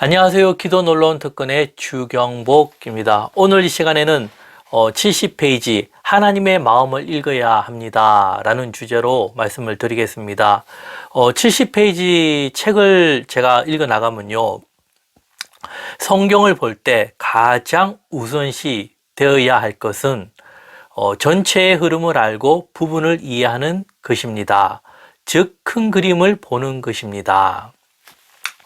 안녕하세요. 기도 놀러온 특근의 주경복입니다. 오늘 이 시간에는 70페이지 하나님의 마음을 읽어야 합니다 라는 주제로 말씀을 드리겠습니다. 70페이지 책을 제가 읽어 나가면요, 성경을 볼 때 가장 우선시 되어야 할 것은 전체의 흐름을 알고 부분을 이해하는 것입니다. 즉 큰 그림을 보는 것입니다.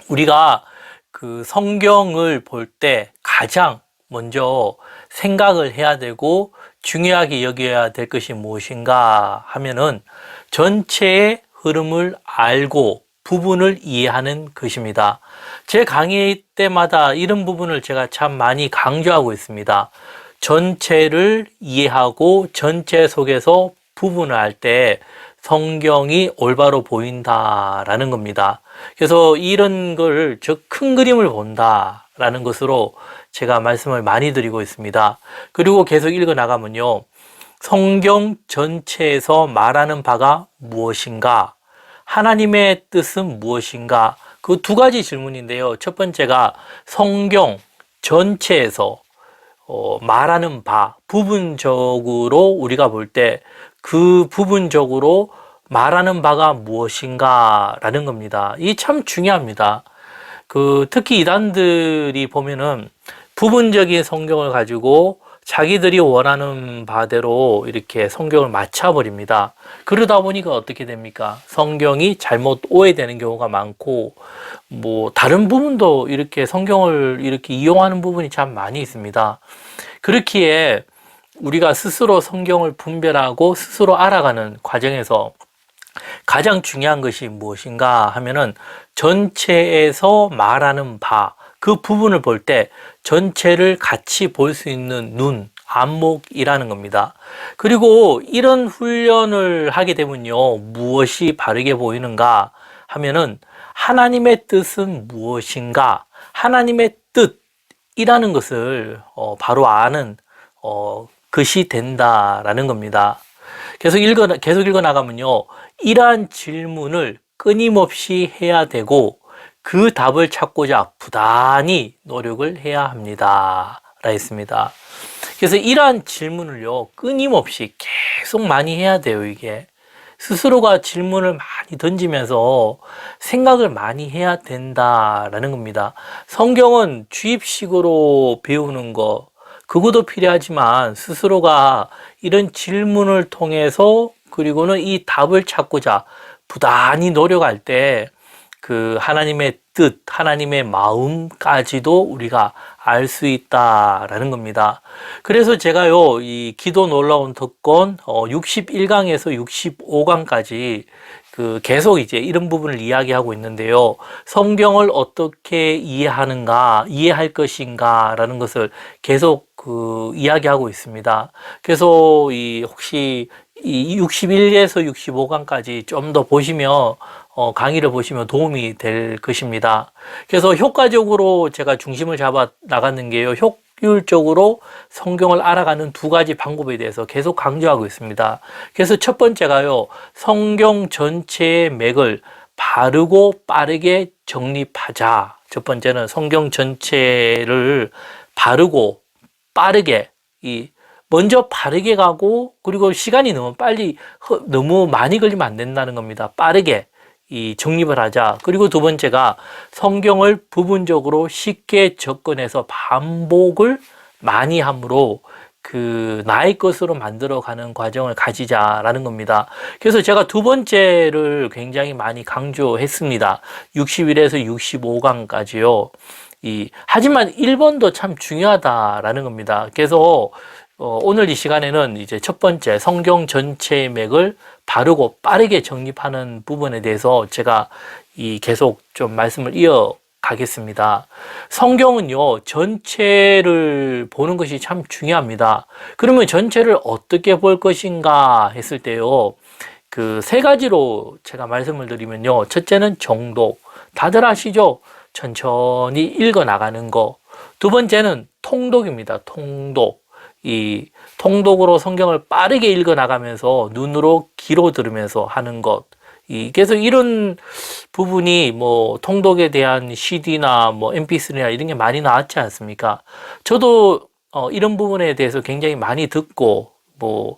우리가 그 성경을 볼 때 가장 먼저 생각을 해야 되고 중요하게 여겨야 될 것이 무엇인가 하면은 전체의 흐름을 알고 부분을 이해하는 것입니다. 제 강의 때마다 이런 부분을 제가 참 많이 강조하고 있습니다. 전체를 이해하고 전체 속에서 부분을 알 때 성경이 올바로 보인다라는 겁니다. 그래서 이런 걸, 즉 큰 그림을 본다라는 것으로 제가 말씀을 많이 드리고 있습니다. 그리고 계속 읽어 나가면요, 성경 전체에서 말하는 바가 무엇인가, 하나님의 뜻은 무엇인가, 그 두 가지 질문인데요. 첫 번째가 성경 전체에서 말하는 바, 부분적으로 우리가 볼 때 그 부분적으로 말하는 바가 무엇인가 라는 겁니다. 이 참 중요합니다. 특히 이단들이 보면은 부분적인 성경을 가지고 자기들이 원하는 바대로 이렇게 성경을 맞춰버립니다. 그러다 보니까 어떻게 됩니까? 성경이 잘못 오해되는 경우가 많고, 다른 부분도 이렇게 성경을 이렇게 이용하는 부분이 참 많이 있습니다. 그렇기에 우리가 스스로 성경을 분별하고 스스로 알아가는 과정에서 가장 중요한 것이 무엇인가 하면은 전체에서 말하는 바, 그 부분을 볼 때 전체를 같이 볼 수 있는 눈, 안목이라는 겁니다. 그리고 이런 훈련을 하게 되면요, 무엇이 바르게 보이는가 하면은 하나님의 뜻은 무엇인가, 하나님의 뜻이라는 것을 바로 아는 것이 된다라는 겁니다. 계속 읽어 나가면요, 이러한 질문을 끊임없이 해야 되고 그 답을 찾고자 부단히 노력을 해야 합니다 라 했습니다. 그래서 이러한 질문을요, 끊임없이 계속 많이 해야 돼요. 이게 스스로가 질문을 많이 던지면서 생각을 많이 해야 된다라는 겁니다. 성경은 주입식으로 배우는 거, 그것도 필요하지만 스스로가 이런 질문을 통해서, 그리고는 이 답을 찾고자 부단히 노력할 때 그 하나님의 뜻, 하나님의 마음까지도 우리가 알 수 있다라는 겁니다. 그래서 제가요, 이 기도 놀라운 특권 61강에서 65강까지 계속 이제 이런 부분을 이야기하고 있는데요. 성경을 어떻게 이해할 것인가 라는 것을 계속 이야기하고 있습니다. 그래서 혹시 이 61에서 65강까지 좀 더 보시면, 강의를 보시면 도움이 될 것입니다. 그래서 효과적으로 제가 중심을 잡아 나가는 게요, 효율적으로 성경을 알아가는 두 가지 방법에 대해서 계속 강조하고 있습니다. 그래서 첫 번째가요, 성경 전체의 맥을 바르고 빠르게 정립하자. 첫 번째는 성경 전체를 바르고 빠르게, 먼저 바르게 가고, 그리고 시간이 너무 많이 걸리면 안 된다는 겁니다. 빠르게 정립을 하자. 그리고 두 번째가 성경을 부분적으로 쉽게 접근해서 반복을 많이 함으로 나의 것으로 만들어가는 과정을 가지자라는 겁니다. 그래서 제가 두 번째를 굉장히 많이 강조했습니다. 61에서 65강까지요. 하지만 1번도 참 중요하다라는 겁니다. 그래서 오늘 이 시간에는 이제 첫 번째 성경 전체의 맥을 바르고 빠르게 정립하는 부분에 대해서 제가 계속 좀 말씀을 이어가겠습니다. 성경은요, 전체를 보는 것이 참 중요합니다. 그러면 전체를 어떻게 볼 것인가 했을 때요, 세 가지로 제가 말씀을 드리면요, 첫째는 정독, 다들 아시죠? 천천히 읽어 나가는 거. 두 번째는 통독입니다. 통독. 통독으로 성경을 빠르게 읽어 나가면서 눈으로 귀로 들으면서 하는 것. 그래서 이런 부분이 뭐 통독에 대한 CD나 뭐 MP3나 이런 게 많이 나왔지 않습니까? 저도 이런 부분에 대해서 굉장히 많이 듣고 뭐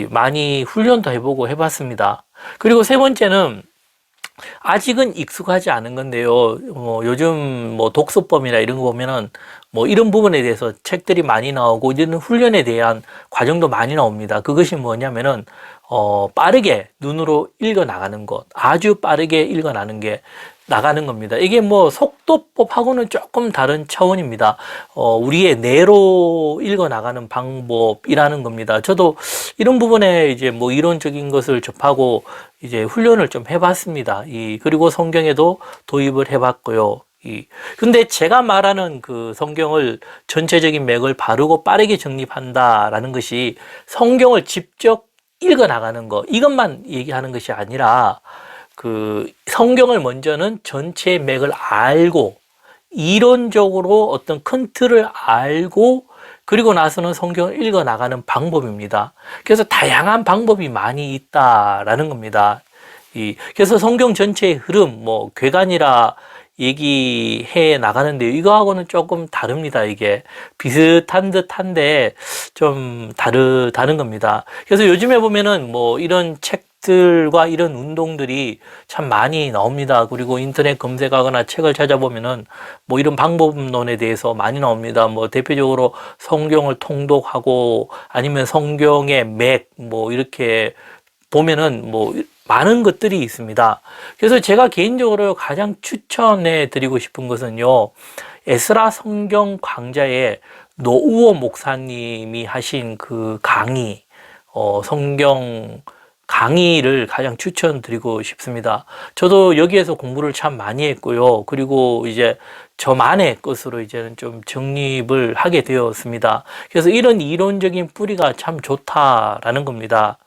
많이 훈련도 해보고 해봤습니다. 그리고 세 번째는 아직은 익숙하지 않은 건데요. 요즘 뭐 독서법이나 이런 거 보면은 뭐 이런 부분에 대해서 책들이 많이 나오고 이런 훈련에 대한 과정도 많이 나옵니다. 그것이 뭐냐면은 빠르게 눈으로 읽어 나가는 것, 아주 빠르게 읽어 나가는 겁니다. 이게 뭐 속도법하고는 조금 다른 차원입니다. 우리의 뇌로 읽어 나가는 방법이라는 겁니다. 저도 이런 부분에 이제 뭐 이론적인 것을 접하고 이제 훈련을 좀 해봤습니다. 그리고 성경에도 도입을 해봤고요. 근데 제가 말하는 그 성경을 전체적인 맥을 바르고 빠르게 정립한다라는 것이 성경을 직접 읽어 나가는 거, 이것만 얘기하는 것이 아니라 그 성경을 먼저는 전체 맥을 알고 이론적으로 어떤 큰 틀을 알고 그리고 나서는 성경을 읽어 나가는 방법입니다. 그래서 다양한 방법이 많이 있다라는 겁니다. 그래서 성경 전체의 흐름, 뭐 괴간이라 얘기해 나가는데 이거하고는 조금 다릅니다. 이게 비슷한 듯한데 좀 다른 겁니다. 그래서 요즘에 보면은 뭐 이런 책들과 이런 운동들이 참 많이 나옵니다. 그리고 인터넷 검색하거나 책을 찾아보면은 뭐 이런 방법론에 대해서 많이 나옵니다. 뭐 대표적으로 성경을 통독하고 아니면 성경의 맥 뭐 이렇게 보면은 뭐 많은 것들이 있습니다. 그래서 제가 개인적으로 가장 추천해 드리고 싶은 것은요, 에스라 성경 강좌에 노우호 목사님이 하신 그 강의, 성경 강의를 가장 추천드리고 싶습니다. 저도 여기에서 공부를 참 많이 했고요. 그리고 이제 저만의 것으로 이제는 좀 정립을 하게 되었습니다. 그래서 이런 이론적인 뿌리가 참 좋다라는 겁니다.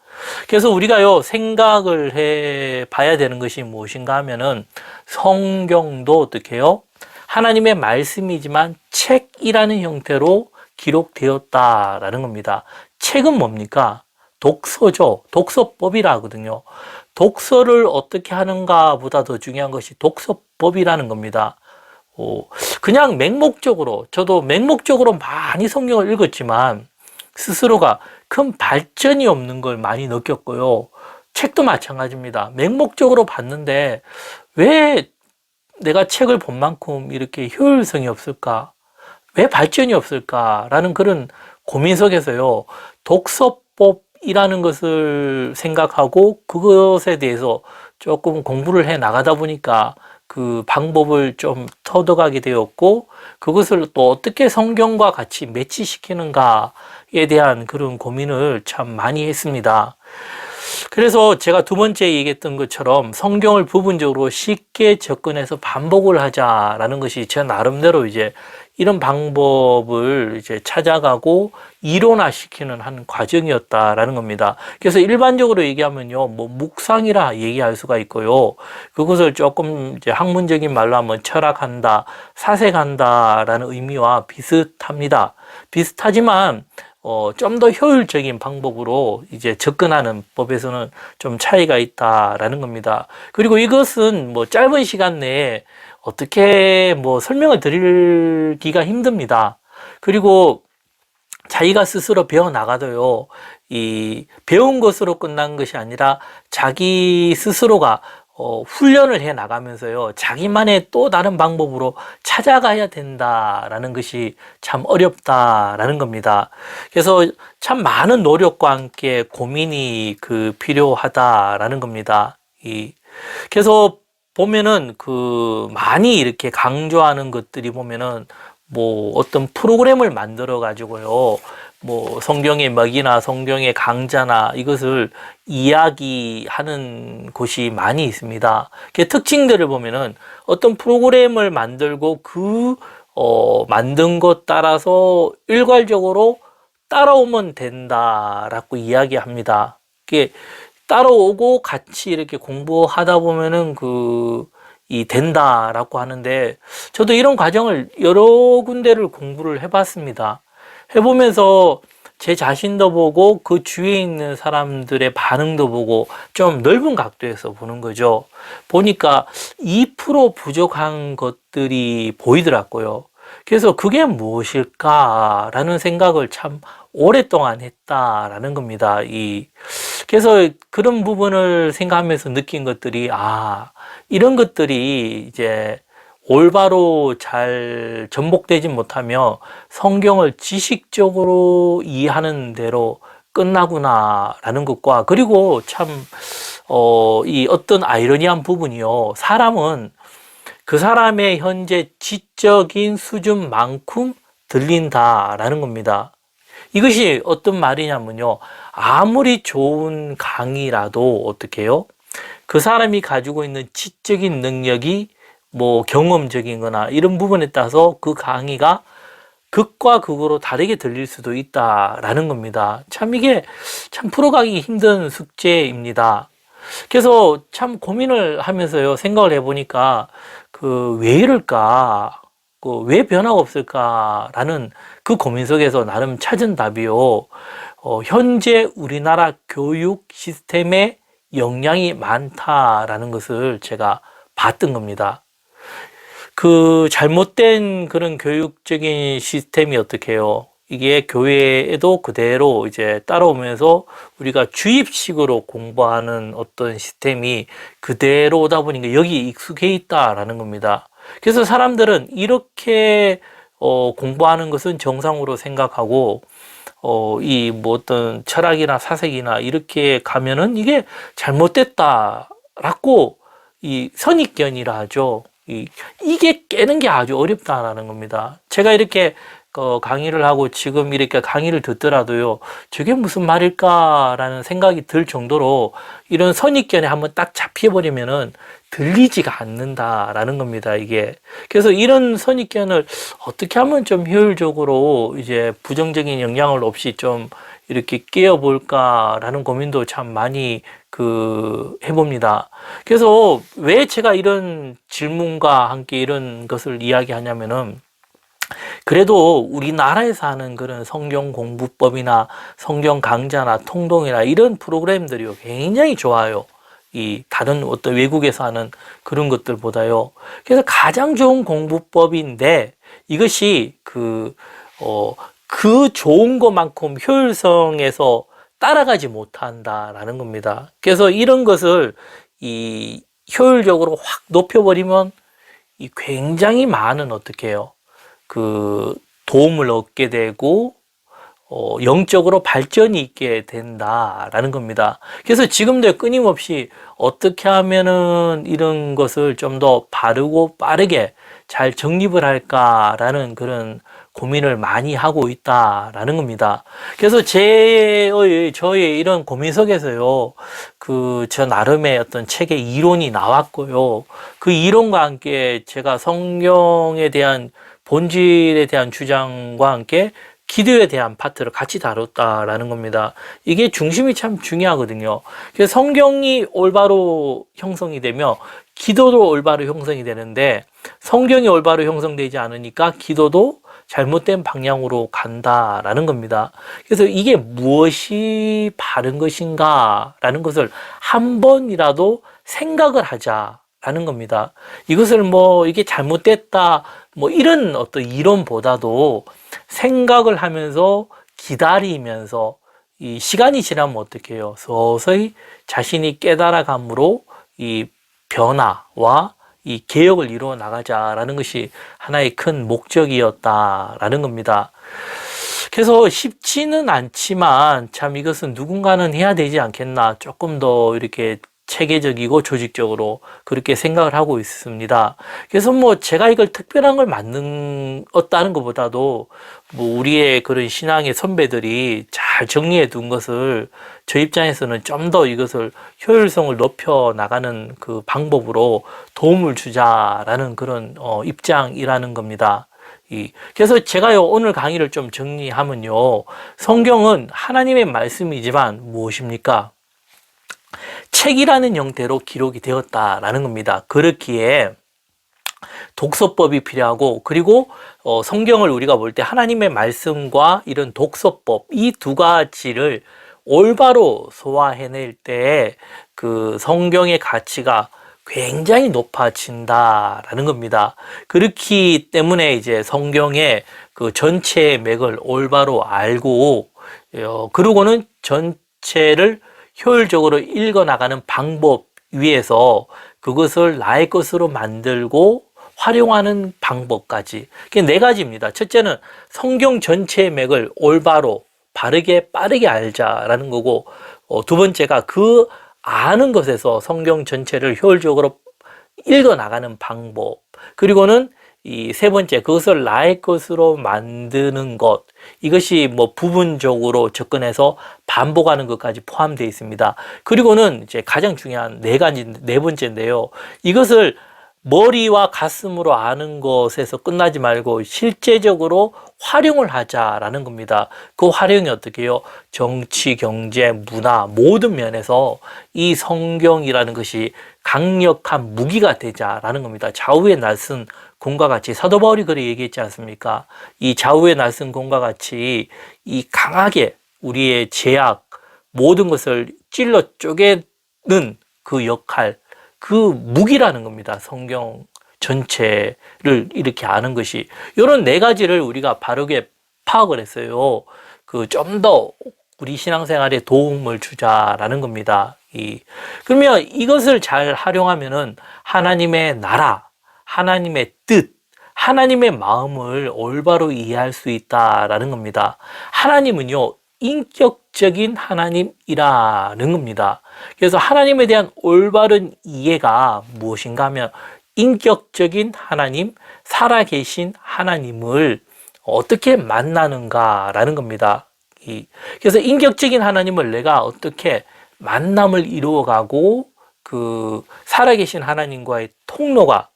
그래서 우리가요, 생각을 해 봐야 되는 것이 무엇인가 하면은 성경도 어떻게 해요? 하나님의 말씀이지만 책이라는 형태로 기록되었다라는 겁니다. 책은 뭡니까? 독서죠. 독서법이라 하거든요. 독서를 어떻게 하는가 보다 더 중요한 것이 독서법이라는 겁니다. 그냥 맹목적으로, 저도 맹목적으로 많이 성경을 읽었지만 스스로가 큰 발전이 없는 걸 많이 느꼈고요. 책도 마찬가지입니다. 맹목적으로 봤는데 왜 내가 책을 본 만큼 이렇게 효율성이 없을까? 왜 발전이 없을까라는 그런 고민 속에서요. 독서법이라는 것을 생각하고 그것에 대해서 조금 공부를 해 나가다 보니까 그 방법을 좀 터득하게 되었고 그것을 또 어떻게 성경과 같이 매치시키는가에 대한 그런 고민을 참 많이 했습니다. 그래서 제가 두 번째 얘기했던 것처럼 성경을 부분적으로 쉽게 접근해서 반복을 하자라는 것이 제 나름대로 이제 이런 방법을 이제 찾아가고 이론화시키는 한 과정이었다라는 겁니다. 그래서 일반적으로 얘기하면요, 뭐 묵상이라 얘기할 수가 있고요. 그것을 조금 이제 학문적인 말로 하면 철학한다, 사색한다라는 의미와 비슷합니다. 비슷하지만 좀 더 효율적인 방법으로 이제 접근하는 법에서는 좀 차이가 있다라는 겁니다. 그리고 이것은 뭐 짧은 시간 내에 어떻게 뭐 설명을 드리기가 힘듭니다. 그리고 자기가 스스로 배워 나가도요, 이 배운 것으로 끝난 것이 아니라 자기 스스로가 훈련을 해 나가면서요, 자기만의 또 다른 방법으로 찾아가야 된다라는 것이 참 어렵다라는 겁니다. 그래서 참 많은 노력과 함께 고민이 필요하다라는 겁니다. 그래서 보면은 많이 이렇게 강조하는 것들이 보면은 뭐 어떤 프로그램을 만들어 가지고요, 뭐 성경의 먹이나 성경의 강좌나 이것을 이야기하는 곳이 많이 있습니다. 그 특징들을 보면은 어떤 프로그램을 만들고 만든 것 따라서 일괄적으로 따라오면 된다라고 이야기합니다. 그게 따라오고 같이 이렇게 공부하다 보면은 된다라고 하는데, 저도 이런 과정을 여러 군데를 공부를 해봤습니다. 해보면서 제 자신도 보고 그 주위에 있는 사람들의 반응도 보고 좀 넓은 각도에서 보는 거죠. 보니까 2% 부족한 것들이 보이더라고요. 그래서 그게 무엇일까라는 생각을 참 오랫동안 했다라는 겁니다. 그래서 그런 부분을 생각하면서 느낀 것들이, 이런 것들이 이제 올바로 잘 전복되지 못하며 성경을 지식적으로 이해하는 대로 끝나구나라는 것과, 그리고 참, 이 어떤 아이러니한 부분이요. 사람은 그 사람의 현재 지적인 수준만큼 들린다라는 겁니다. 이것이 어떤 말이냐면요. 아무리 좋은 강의라도 어떻게 해요? 그 사람이 가지고 있는 지적인 능력이 뭐 경험적인 거나 이런 부분에 따라서 그 강의가 극과 극으로 다르게 들릴 수도 있다라는 겁니다. 참 이게 참 풀어가기 힘든 숙제입니다. 그래서 참 고민을 하면서요, 생각을 해보니까 왜 이럴까? 왜 변화가 없을까라는 그 고민 속에서 나름 찾은 답이요. 현재 우리나라 교육 시스템에 영향이 많다라는 것을 제가 봤던 겁니다. 그 잘못된 그런 교육적인 시스템이 어떻게 해요? 이게 교회에도 그대로 이제 따라오면서 우리가 주입식으로 공부하는 어떤 시스템이 그대로 오다 보니까 여기 익숙해 있다라는 겁니다. 그래서 사람들은 이렇게 공부하는 것은 정상으로 생각하고 이 뭐 어떤 철학이나 사색이나 이렇게 가면은 이게 잘못됐다라고 이 선입견이라 하죠. 이게 깨는 게 아주 어렵다라는 겁니다. 제가 이렇게 강의를 하고 지금 이렇게 강의를 듣더라도요, 저게 무슨 말일까라는 생각이 들 정도로 이런 선입견에 한번 딱 잡혀버리면은 들리지가 않는다라는 겁니다, 이게. 그래서 이런 선입견을 어떻게 하면 좀 효율적으로 이제 부정적인 영향을 없이 좀 이렇게 깨어볼까라는 고민도 참 많이 해봅니다. 그래서 왜 제가 이런 질문과 함께 이런 것을 이야기하냐면은, 그래도 우리나라에서 하는 그런 성경 공부법이나 성경 강좌나 통독이나 이런 프로그램들이 굉장히 좋아요. 이 다른 어떤 외국에서 하는 그런 것들보다요. 그래서 가장 좋은 공부법인데 이것이 그 좋은 것만큼 효율성에서 따라가지 못한다라는 겁니다. 그래서 이런 것을 효율적으로 확 높여버리면 굉장히 많은 어떻게 해요? 도움을 얻게 되고 영적으로 발전이 있게 된다라는 겁니다. 그래서 지금도 끊임없이 어떻게 하면은 이런 것을 좀 더 바르고 빠르게 잘 정립을 할까라는 그런 고민을 많이 하고 있다라는 겁니다. 그래서 저의 이런 고민 속에서요, 저 나름의 어떤 책의 이론이 나왔고요. 그 이론과 함께 제가 성경에 대한 본질에 대한 주장과 함께 기도에 대한 파트를 같이 다뤘다라는 겁니다. 이게 중심이 참 중요하거든요. 그래서 성경이 올바로 형성이 되며 기도도 올바로 형성이 되는데, 성경이 올바로 형성되지 않으니까 기도도 잘못된 방향으로 간다라는 겁니다. 그래서 이게 무엇이 바른 것인가라는 것을 한 번이라도 생각을 하자라는 겁니다. 이것을 이게 잘못됐다 이런 어떤 이론보다도 생각을 하면서 기다리면서 이 시간이 지나면 어떻게 해요? 서서히 자신이 깨달아감으로 이 변화와 이 개혁을 이루어 나가자라는 것이 하나의 큰 목적이었다라는 겁니다. 그래서 쉽지는 않지만 참 이것은 누군가는 해야 되지 않겠나, 조금 더 이렇게 체계적이고 조직적으로 그렇게 생각을 하고 있습니다. 그래서 제가 이걸 특별한 걸 만들었다는 것보다도 우리의 그런 신앙의 선배들이 잘 정리해 둔 것을 저 입장에서는 좀 더 이것을 효율성을 높여 나가는 그 방법으로 도움을 주자라는 그런 입장이라는 겁니다. 그래서 제가요, 오늘 강의를 좀 정리하면요, 성경은 하나님의 말씀이지만 무엇입니까? 책이라는 형태로 기록이 되었다라는 겁니다. 그렇기에 독서법이 필요하고, 그리고 성경을 우리가 볼 때 하나님의 말씀과 이런 독서법, 이 두 가지를 올바로 소화해낼 때 그 성경의 가치가 굉장히 높아진다라는 겁니다. 그렇기 때문에 이제 성경의 그 전체의 맥을 올바로 알고, 그러고는 전체를 효율적으로 읽어나가는 방법 위에서 그것을 나의 것으로 만들고 활용하는 방법까지. 그게 네 가지입니다. 첫째는 성경 전체의 맥을 올바로, 바르게, 빠르게 알자라는 거고, 두 번째가 그 아는 것에서 성경 전체를 효율적으로 읽어나가는 방법. 그리고는 이 세 번째, 그것을 나의 것으로 만드는 것. 이것이 뭐 부분적으로 접근해서 반복하는 것까지 포함되어 있습니다. 그리고는 이제 가장 중요한 네 번째인데요. 이것을 머리와 가슴으로 아는 것에서 끝나지 말고 실제적으로 활용을 하자라는 겁니다. 그 활용이 어떻게 해요? 정치, 경제, 문화 모든 면에서 이 성경이라는 것이 강력한 무기가 되자라는 겁니다. 좌우의 날선 공과 같이, 사도 바울이 그렇게 얘기했지 않습니까? 이 좌우의 날선 공과 같이 이 강하게 우리의 죄악 모든 것을 찔러 쪼개는 그 역할, 그 무기라는 겁니다. 성경 전체를 이렇게 아는 것이. 이런 네 가지를 우리가 바르게 파악을 했어요. 그 좀 더 우리 신앙생활에 도움을 주자라는 겁니다. 그러면 이것을 잘 활용하면은 하나님의 나라, 하나님의 뜻, 하나님의 마음을 올바로 이해할 수 있다라는 겁니다. 하나님은요, 인격적인 하나님이라는 겁니다. 그래서 하나님에 대한 올바른 이해가 무엇인가 하면 인격적인 하나님, 살아계신 하나님을 어떻게 만나는가라는 겁니다. 그래서 인격적인 하나님을 내가 어떻게 만남을 이루어가고 그 살아계신 하나님과의 통로가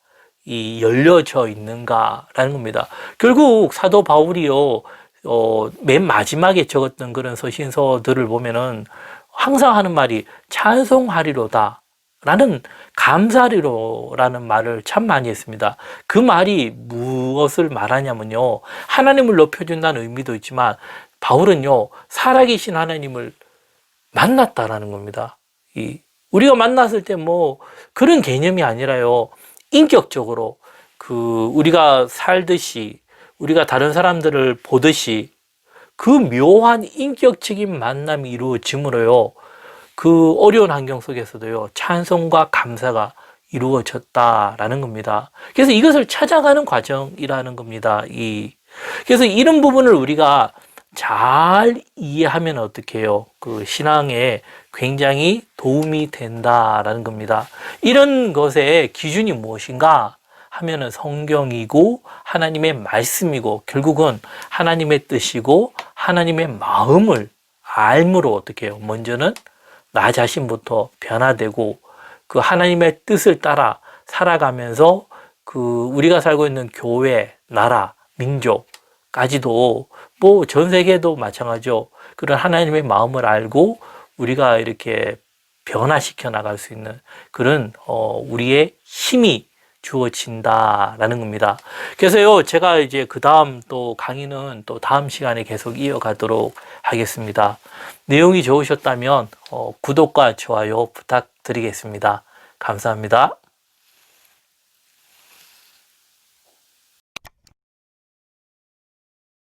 열려져 있는가라는 겁니다. 결국 사도 바울이요, 맨 마지막에 적었던 그런 서신서들을 보면은 항상 하는 말이 찬송하리로다 라는, 감사리로라는 말을 참 많이 했습니다. 그 말이 무엇을 말하냐면요, 하나님을 높여준다는 의미도 있지만 바울은요, 살아계신 하나님을 만났다라는 겁니다. 우리가 만났을 때 뭐 그런 개념이 아니라요, 인격적으로 우리가 살듯이, 우리가 다른 사람들을 보듯이 그 묘한 인격적인 만남이 이루어짐으로요, 그 어려운 환경 속에서도요, 찬송과 감사가 이루어졌다라는 겁니다. 그래서 이것을 찾아가는 과정이라는 겁니다. 그래서 이런 부분을 우리가 잘 이해하면 어떻게 해요? 그 신앙에 굉장히 도움이 된다라는 겁니다. 이런 것의 기준이 무엇인가 하면은 성경이고 하나님의 말씀이고 결국은 하나님의 뜻이고 하나님의 마음을 알므로 어떻게 해요? 먼저는 나 자신부터 변화되고 그 하나님의 뜻을 따라 살아가면서 그 우리가 살고 있는 교회, 나라, 민족까지도 뭐 전 세계도 마찬가지죠. 그런 하나님의 마음을 알고 우리가 이렇게 변화시켜 나갈 수 있는 그런 우리의 힘이 주어진다라는 겁니다. 그래서요, 제가 이제 그 다음 또 강의는 또 다음 시간에 계속 이어가도록 하겠습니다. 내용이 좋으셨다면 구독과 좋아요 부탁드리겠습니다. 감사합니다.